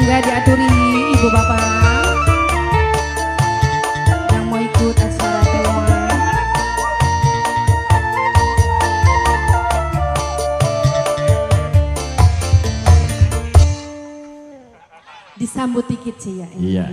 Mangga diaturi ibu bapak yang mau ikut acara tewan. Disambut dikit sih ya. Iya.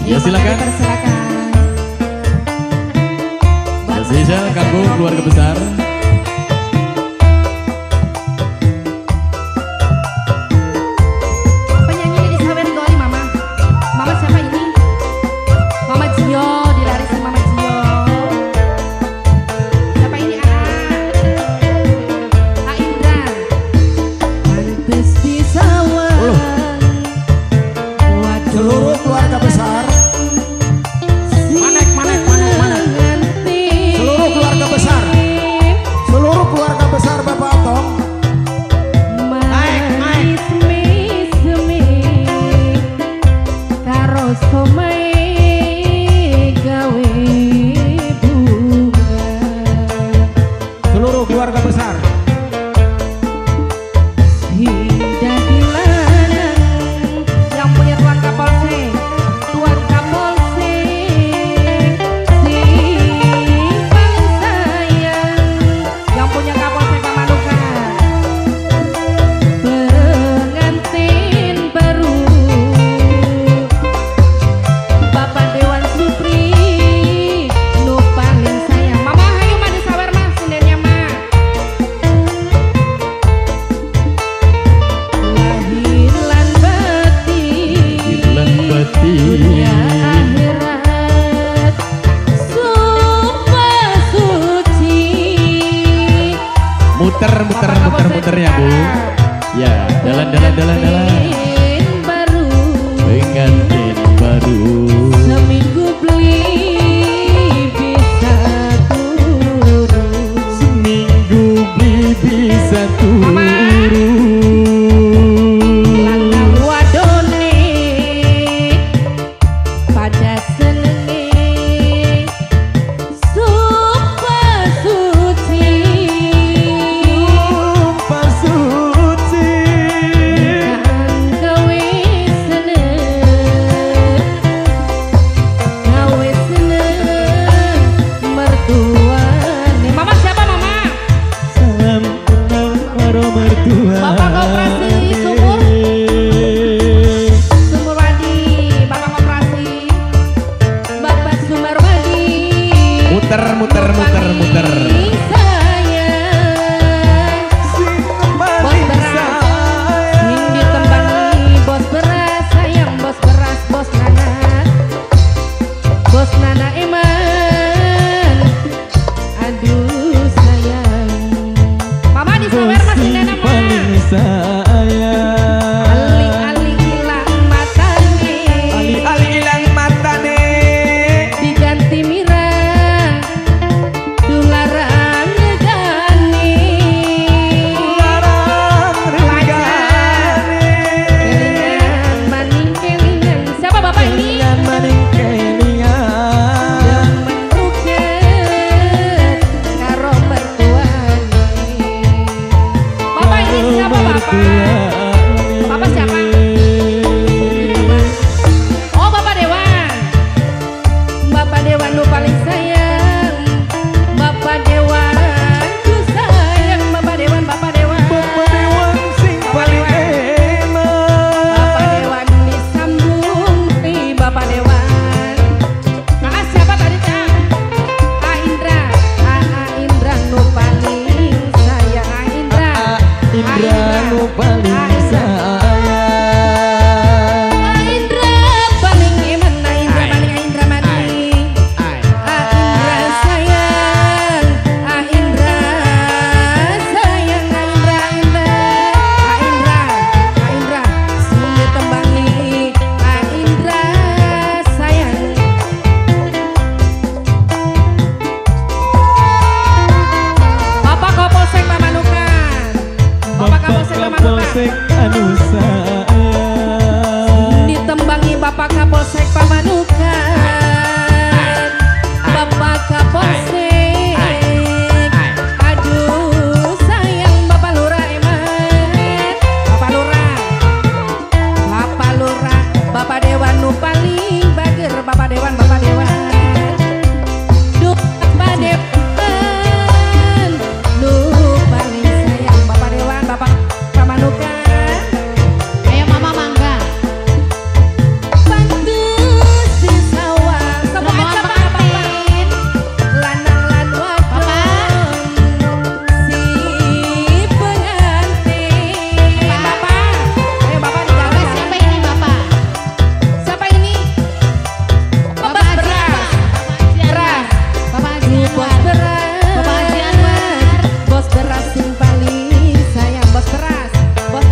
Ya silakan. Tersilakan. Spesial kanggo keluarga besar. Seluruh keluarga besar. Manek. Seluruh keluarga besar. Seluruh keluarga besar Bapak Otong. Naik. Karo somai gawe bunga. Seluruh keluarga besar. Muter ya Bu. Ya, dalan. Baru pengantin baru. seminggu beli bisa turun. Seminggu beli bisa turun. Lanang wadone pada senenge sumpah suci. Bapak koperasi Sumur Wadi, Bapak koperasi Bapak Sumur Wadi. Muter. Bos beras, sing ditembangi bos beras, sayang bos beras, bos nana Eman. Aduh sayang, mama disawer masih nana mah. Ali-ali hilang matane, diganti mirah, dularang regane. Kelingan maning kelingan, siapa bapak ini? Yang menuket karo mertuane. Bapak ini siapa bapak? Bapak siapa? Oh Bapak Dewan. Bapak Dewan lu paling sayang. Bapak Dewan ku sayang. Bapak Dewan sing paling enak. Bapak Dewan disambung di Bapak Dewan. Kakak siapa tadi Cak? Indra nu paling sayang. Indra nu paling sayang. Indra paling eman, Indra maning. Indra sayang, Indra sayang, Indra sing ditembangi, Indra sayang. Bapak Kapolsek Pamanukan. Bapak Kapolsek Pamanukan. Ditembangi Bapak Kapolsek Pamanukan. Bapak Kapolsek. Aduh sayang Bapak Lurah Eman. Bapak Lurah. Nukan. Ayo mama mangga. Pantes di sawah. Semua Semua aja pengantin. lanang lan wadon si pengantin. Bapak, ayo bapak di Bapak dalam. siapa ini bapak? Siapa ini? Bapak Bos Haji beras. Anwar. Beras. Bapak Haji Bos Anwar. beras. Bapak Haji Anwar. Bos beras sing paling sayang. Bos beras. Bos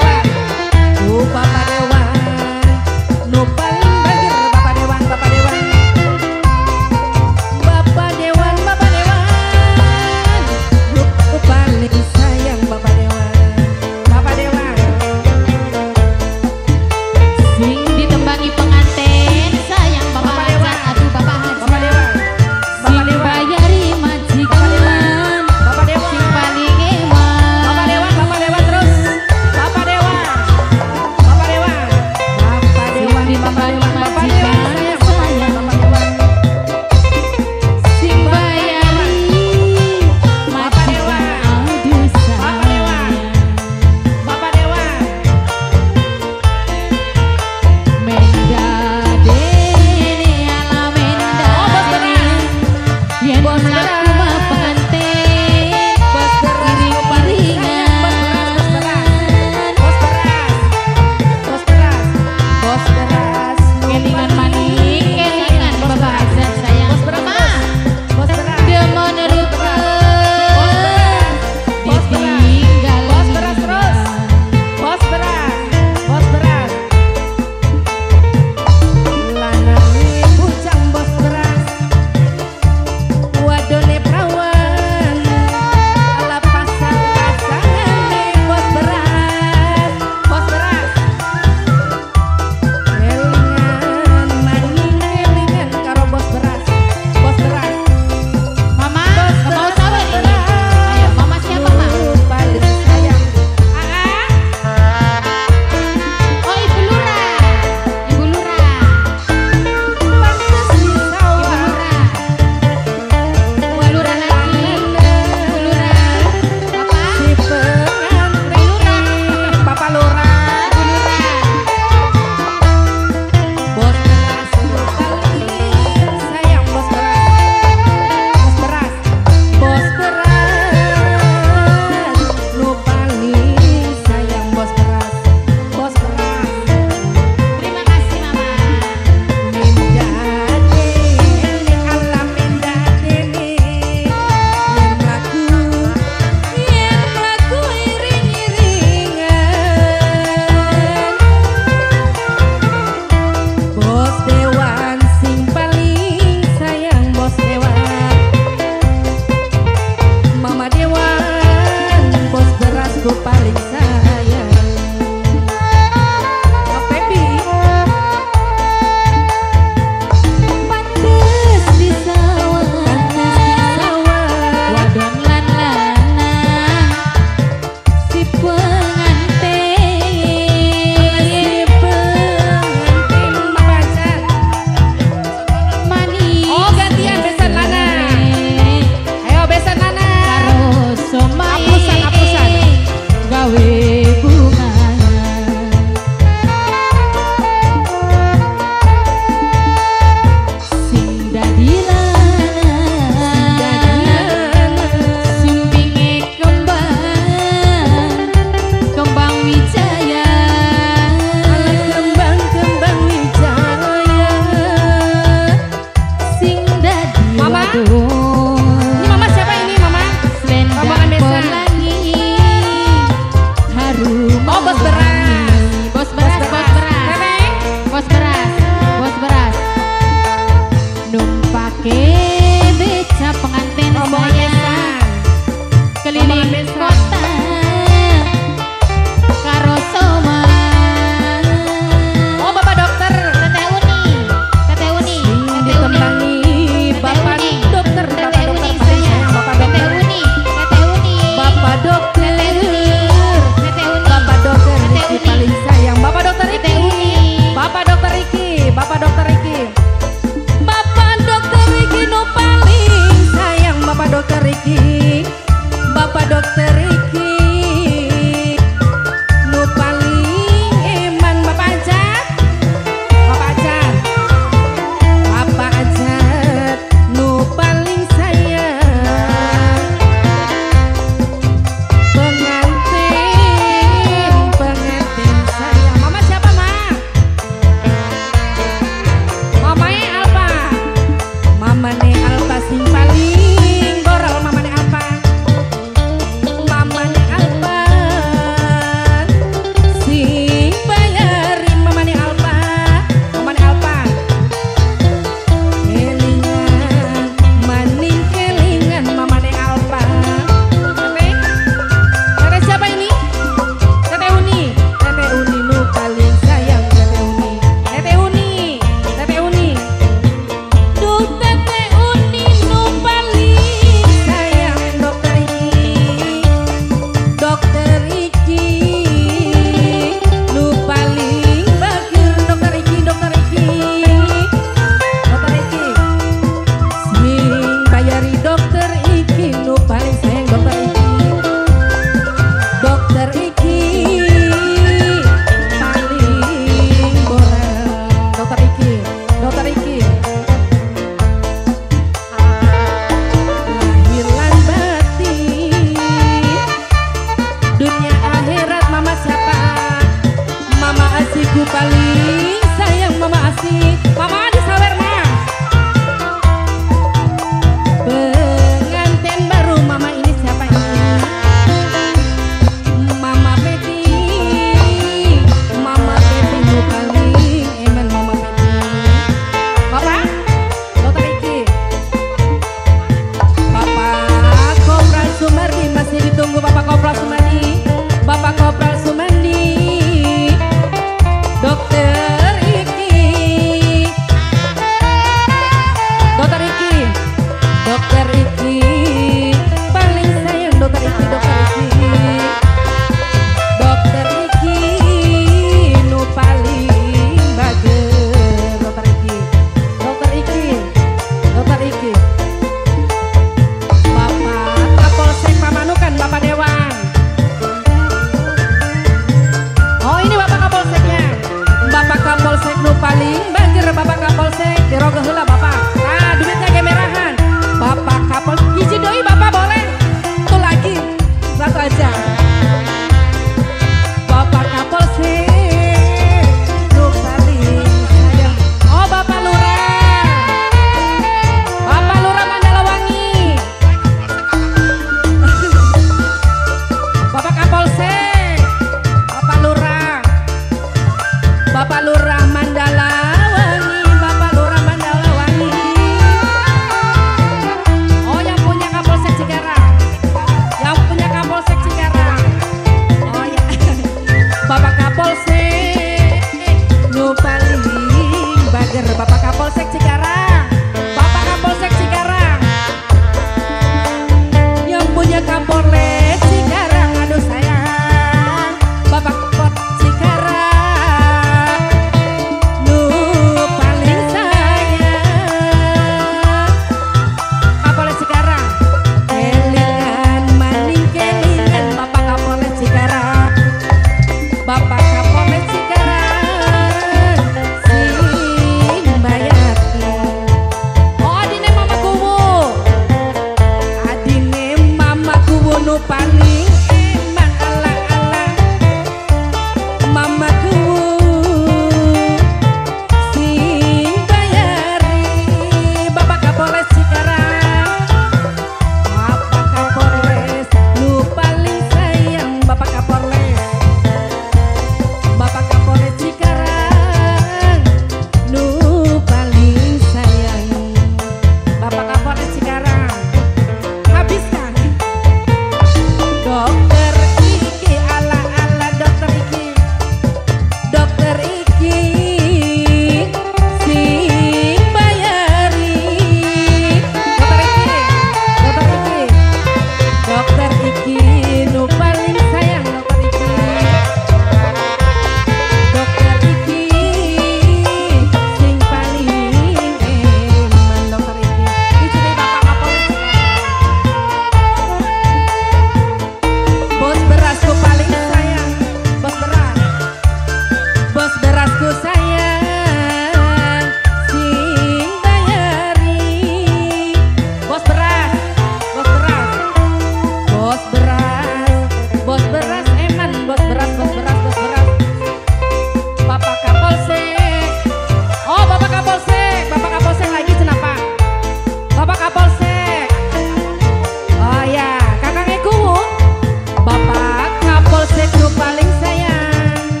Kapolsekku paling sayang,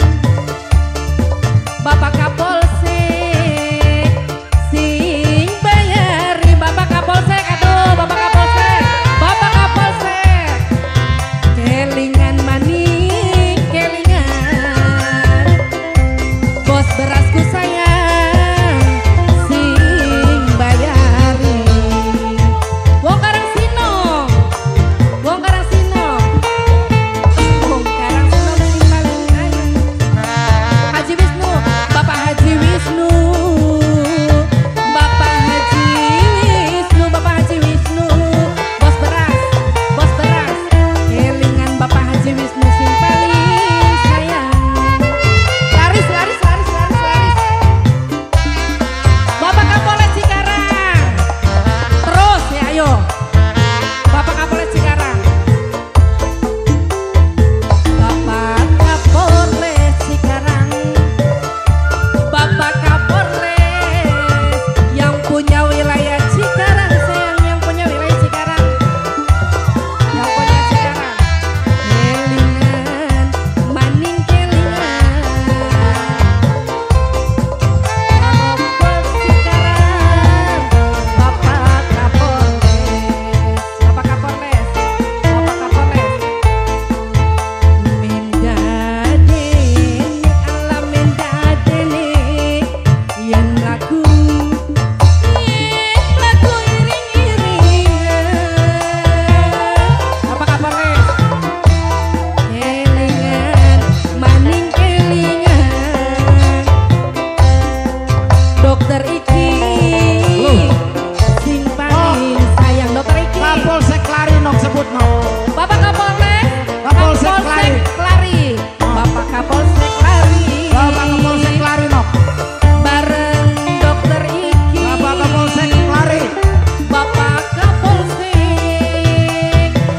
Bapak Kapolsek sing bayari. Bapak Kapolsek, aduh Bapak Kapolsek, Bapak Kapolsek. Kelingan maning, kelingan bos berasku sayang sing bayari. Wong Karang Sino, Wong Karang Sino, Wong Karang Sino sing paling sayang. Haji Wisnu, Bapak Haji Wisnu, Bapak Haji Wisnu, Bapak Haji Wisnu, bos beras, kelingan Bapak Haji Wisnu sing paling sayang. Laris, laris, laris, laris, laris. Bapak Kapolres Cikarang, terus ya ayo. Bapak Kapolres Cikarang, Bapak Kapolres Cikarang, Bapak Kapolres yang punya wilayah Cikarang sayang, yang punya wilayah Cikarang, yang punya Cikarang. Kelingan maning kelingan Kapolres Cikarang, Bapak Kapolres, Bapak Kapolres, Bapak Kapolres. Mendadene ala mendadene yen lagu iring-iringan. Bapak Kapolres, kelingan maning kelingan Dokter Iki sing paling sayang. Dokter Iki, Kapolsek Klari nok sebut nok. Bapak Kapolres, Kapolsek Klari. Klari, Bapak Kapolsek Klari, Bapak Kapolsek Klari nok. bareng Dokter Iki, Bapak Kapolsek Klari. Bapak Kapolsek,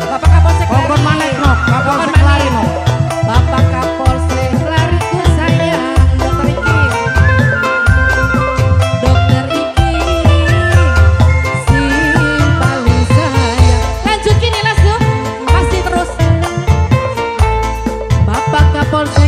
Bapak Kapolsek Klari, Kongkon manek nok. Kapolsek Klari nok. Bapak Kapolsek Klari ku sayang. Dokter Iki, Dokter Iki sing paling sayang. Lanjut kini Las, masih terus. Bapak Kapolsek